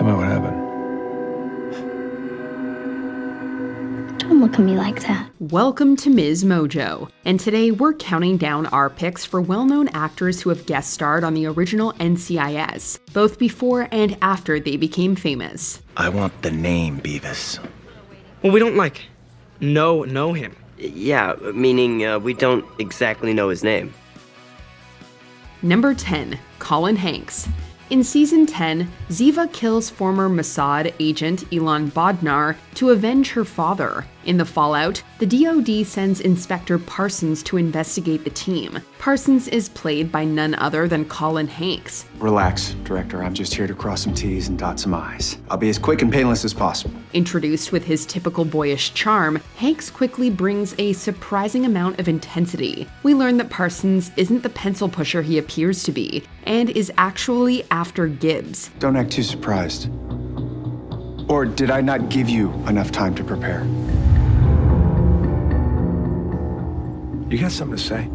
Tell me what happened. Don't look at me like that. Welcome to MsMojo, and today we're counting down our picks for well-known actors who have guest starred on the original NCIS, both before and after they became famous. I want the name, Beavis. Well, we don't, know him. Yeah, meaning we don't exactly know his name. Number 10, Colin Hanks. In Season 10, Ziva kills former Mossad agent Ilan Bodnar to avenge her father. In the fallout, the DoD sends Inspector Parsons to investigate the team. Parsons is played by none other than Colin Hanks. Relax, Director. I'm just here to cross some T's and dot some I's. I'll be as quick and painless as possible. Introduced with his typical boyish charm, Hanks quickly brings a surprising amount of intensity. We learn that Parsons isn't the pencil pusher he appears to be, and is actually after Gibbs. Don't act too surprised. Or did I not give you enough time to prepare? You got something to say?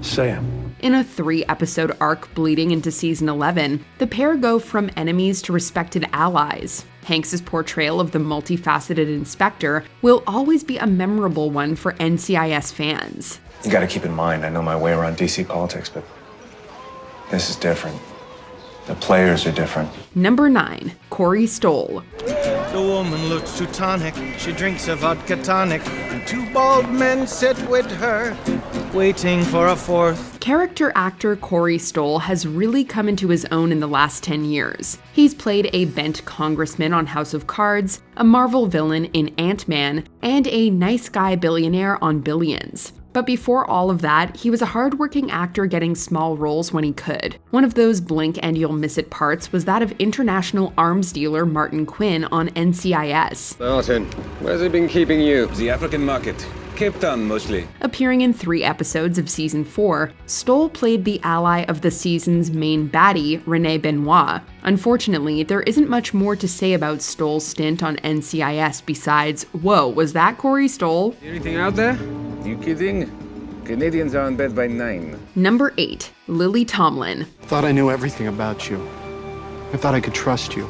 Say it. In a 3-episode arc bleeding into Season 11, the pair go from enemies to respected allies. Hanks' portrayal of the multifaceted inspector will always be a memorable one for NCIS fans. You gotta keep in mind, I know my way around DC politics, but this is different. The players are different. Number 9, Corey Stoll. The woman looks Teutonic, she drinks a vodka tonic, and 2 bald men sit with her, waiting for a fourth. Character actor Corey Stoll has really come into his own in the last 10 years. He's played a bent congressman on House of Cards, a Marvel villain in Ant-Man, and a nice guy billionaire on Billions. But before all of that, he was a hard-working actor getting small roles when he could. One of those blink and you'll miss it parts was that of international arms dealer Martin Quinn on NCIS. Martin, where's he been keeping you? The African market. Cape Town, mostly. Appearing in 3 episodes of Season 4, Stoll played the ally of the season's main baddie, Renee Benoit. Unfortunately, there isn't much more to say about Stoll's stint on NCIS besides, whoa, was that Corey Stoll? Anything out there? You kidding? Canadians are in bed by 9. Number 8, Lily Tomlin. Thought I knew everything about you. I thought I could trust you.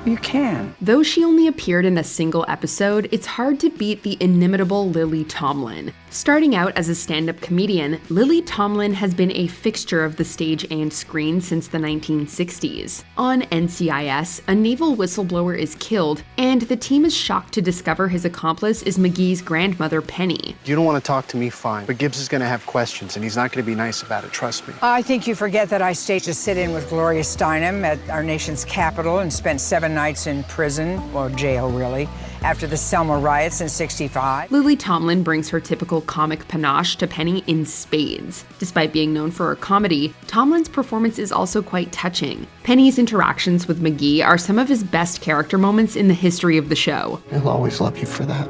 You can. Though she only appeared in a single episode, it's hard to beat the inimitable Lily Tomlin. Starting out as a stand-up comedian, Lily Tomlin has been a fixture of the stage and screen since the 1960s. On NCIS, a naval whistleblower is killed, and the team is shocked to discover his accomplice is McGee's grandmother, Penny. You don't want to talk to me, fine. But Gibbs is going to have questions, and he's not going to be nice about it, trust me. I think you forget that I staged a sit-in with Gloria Steinem at our nation's capital and spent 7 nights in prison, or jail really, after the Selma riots in '65. Lily Tomlin brings her typical comic panache to Penny in spades. Despite being known for her comedy, Tomlin's performance is also quite touching. Penny's interactions with McGee are some of his best character moments in the history of the show. I'll always love you for that.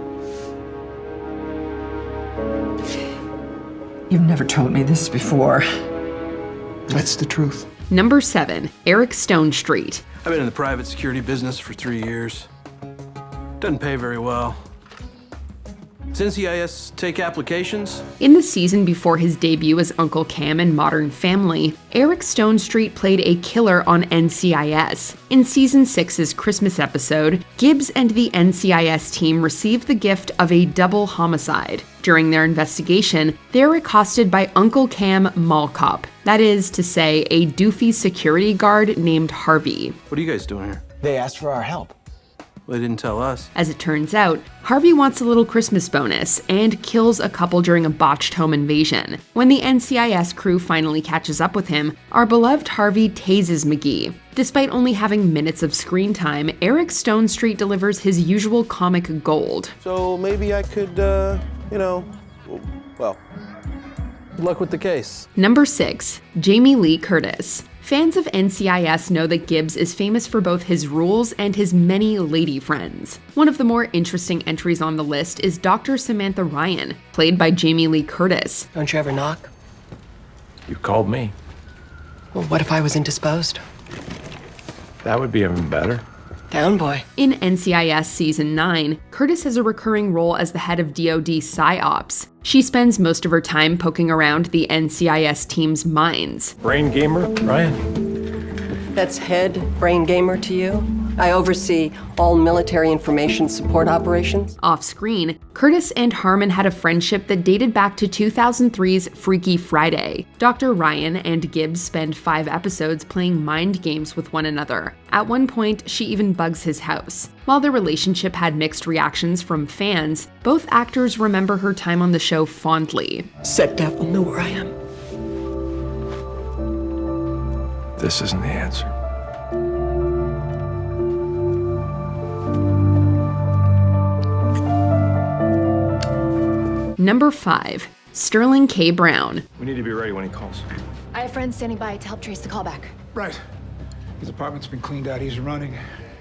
You've never told me this before. That's the truth. Number 7, Eric Stonestreet. I've been in the private security business for 3 years. Doesn't pay very well. Does NCIS take applications? In the season before his debut as Uncle Cam in Modern Family, Eric Stonestreet played a killer on NCIS. In Season 6's Christmas episode, Gibbs and the NCIS team receive the gift of a double homicide. During their investigation, they're accosted by Uncle Cam Mall Cop. That is to say, a doofy security guard named Harvey. What are you guys doing here? They asked for our help. Well, they didn't tell us. As it turns out, Harvey wants a little Christmas bonus and kills a couple during a botched home invasion. When the NCIS crew finally catches up with him, our beloved Harvey tases McGee. Despite only having minutes of screen time, Eric Stonestreet delivers his usual comic gold. So maybe I could, well, good luck with the case. Number 6, Jamie Lee Curtis. Fans of NCIS know that Gibbs is famous for both his rules and his many lady friends. One of the more interesting entries on the list is Dr. Samantha Ryan, played by Jamie Lee Curtis. Don't you ever knock? You called me. Well, what if I was indisposed? That would be even better. Down, boy. In NCIS Season 9, Curtis has a recurring role as the head of DoD PsyOps. She spends most of her time poking around the NCIS team's minds. Brain gamer, Ryan? That's head brain gamer to you? I oversee all military information support operations. Off-screen, Curtis and Harmon had a friendship that dated back to 2003's Freaky Friday. Dr. Ryan and Gibbs spend 5 episodes playing mind games with one another. At one point, she even bugs his house. While their relationship had mixed reactions from fans, both actors remember her time on the show fondly. Set Devil know where I am. This isn't the answer. Number 5. Sterling K. Brown. We need to be ready when he calls. I have friends standing by to help trace the callback. Right. His apartment's been cleaned out. He's running.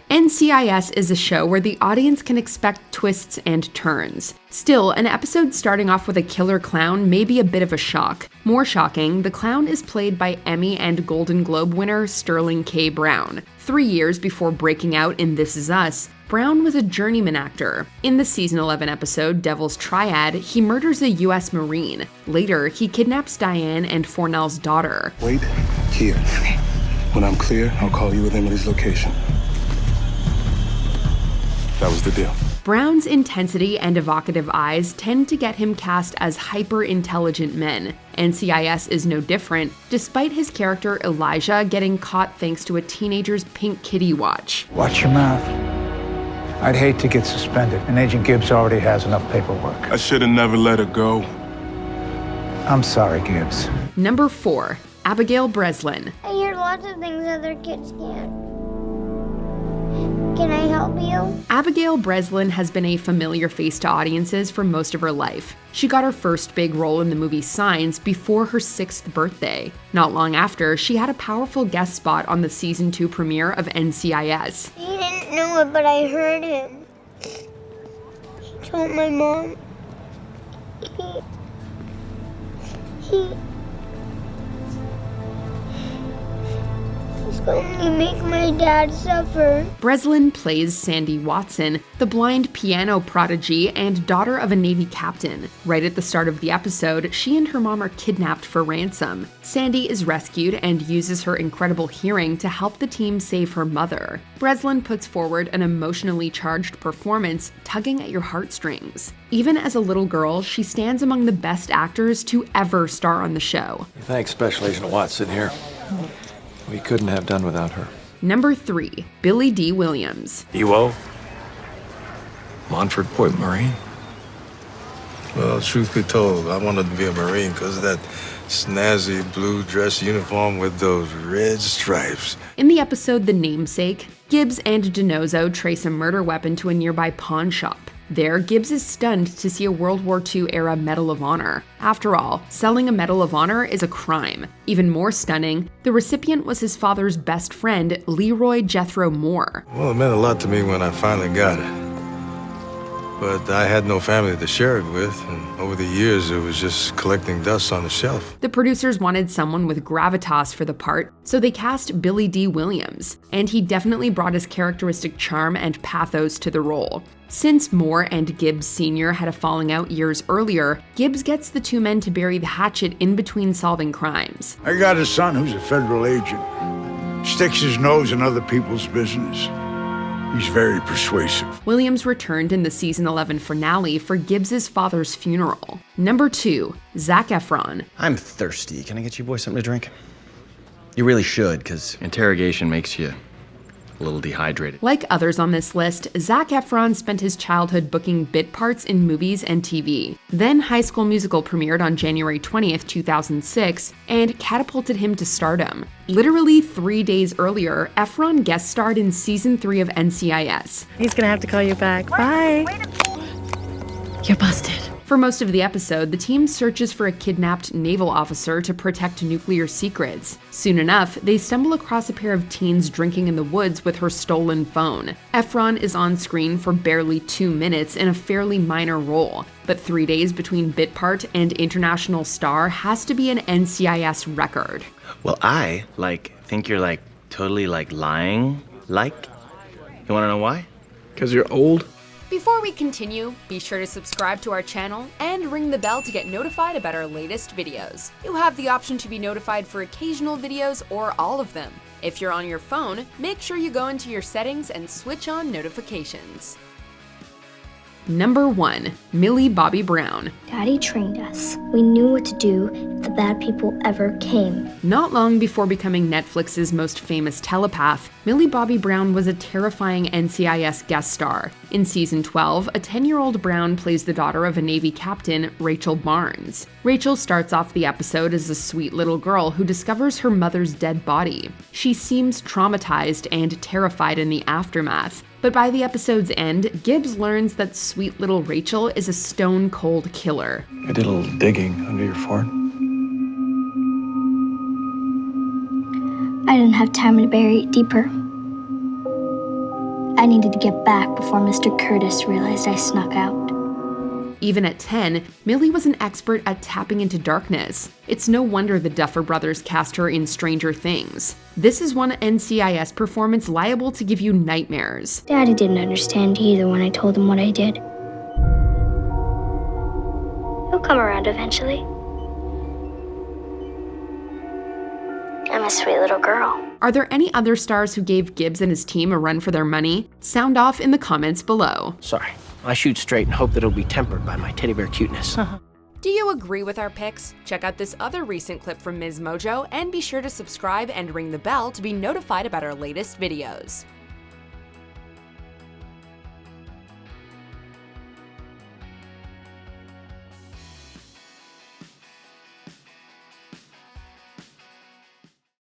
NCIS is a show where the audience can expect twists and turns. Still, an episode starting off with a killer clown may be a bit of a shock. More shocking, the clown is played by Emmy and Golden Globe winner Sterling K. Brown. 3 years before breaking out in This Is Us, Brown was a journeyman actor. In the season 11 episode Devil's Triad, he murders a U.S. Marine. Later, he kidnaps Diane and Fornell's daughter. Wait here. Okay. When I'm clear, I'll call you with Emily's location. That was the deal. Brown's intensity and evocative eyes tend to get him cast as hyper-intelligent men. NCIS is no different, despite his character Elijah getting caught thanks to a teenager's pink kitty watch. Watch your mouth. I'd hate to get suspended, and Agent Gibbs already has enough paperwork. I should have never let her go. I'm sorry, Gibbs. Number 4. Abigail Breslin. I hear lots of things other kids can't. Can I help you? Abigail Breslin has been a familiar face to audiences for most of her life. She got her first big role in the movie Signs before her 6th birthday. Not long after, she had a powerful guest spot on the season 2 premiere of NCIS. He didn't know it, but I heard him. He told my mom. He's going to make my dad suffer. Breslin plays Sandy Watson, the blind piano prodigy and daughter of a Navy captain. Right at the start of the episode, she and her mom are kidnapped for ransom. Sandy is rescued and uses her incredible hearing to help the team save her mother. Breslin puts forward an emotionally charged performance, tugging at your heartstrings. Even as a little girl, she stands among the best actors to ever star on the show. Thanks, Special Agent Watson here. We couldn't have done without her. Number 3. Billy Dee Williams. EWO? Montford Point Marine? Well, truth be told, I wanted to be a Marine because of that snazzy blue dress uniform with those red stripes. In the episode The Namesake, Gibbs and DiNozzo trace a murder weapon to a nearby pawn shop. There, Gibbs is stunned to see a World War II-era Medal of Honor. After all, selling a Medal of Honor is a crime. Even more stunning, the recipient was his father's best friend, Leroy Jethro Moore. Well, it meant a lot to me when I finally got it. But I had no family to share it with, and over the years it was just collecting dust on the shelf. The producers wanted someone with gravitas for the part, so they cast Billy Dee Williams, and he definitely brought his characteristic charm and pathos to the role. Since Moore and Gibbs Sr. had a falling out years earlier, Gibbs gets the two men to bury the hatchet in between solving crimes. I got a son who's a federal agent. Sticks his nose in other people's business. He's very persuasive. Williams returned in the season 11 finale for Gibbs's father's funeral. Number 2. Zack Efron. I'm thirsty. Can I get you boys something to drink? You really should, because interrogation makes you a little dehydrated. Like others on this list, Zac Efron spent his childhood booking bit parts in movies and TV. Then High School Musical premiered on January 20th, 2006, and catapulted him to stardom. Literally 3 days earlier, Efron guest starred in Season 3 of NCIS. He's gonna have to call you back. Bye. You're busted. For most of the episode, the team searches for a kidnapped naval officer to protect nuclear secrets. Soon enough, they stumble across a pair of teens drinking in the woods with her stolen phone. Efron is on screen for barely 2 minutes in a fairly minor role, but 3 days between bit part and international star has to be an NCIS record. Well, I, think you're, totally, lying. You wanna know why? 'Cause you're old? Before we continue, be sure to subscribe to our channel and ring the bell to get notified about our latest videos. You have the option to be notified for occasional videos or all of them. If you're on your phone, make sure you go into your settings and switch on notifications. Number 1. Millie Bobby Brown. Daddy trained us. We knew what to do if the bad people ever came. Not long before becoming Netflix's most famous telepath, Millie Bobby Brown was a terrifying NCIS guest star. In season 12, a 10-year-old Brown plays the daughter of a Navy captain, Rachel Barnes. Rachel starts off the episode as a sweet little girl who discovers her mother's dead body. She seems traumatized and terrified in the aftermath. But by the episode's end, Gibbs learns that sweet little Rachel is a stone-cold killer. I did a little digging under your fort. I didn't have time to bury it deeper. I needed to get back before Mr. Curtis realized I snuck out. Even at 10, Millie was an expert at tapping into darkness. It's no wonder the Duffer Brothers cast her in Stranger Things. This is one NCIS performance liable to give you nightmares. Daddy didn't understand either when I told him what I did. He'll come around eventually. I'm a sweet little girl. Are there any other stars who gave Gibbs and his team a run for their money? Sound off in the comments below. Sorry, I shoot straight and hope that it'll be tempered by my teddy bear cuteness. Do you agree with our picks? Check out this other recent clip from MsMojo and be sure to subscribe and ring the bell to be notified about our latest videos.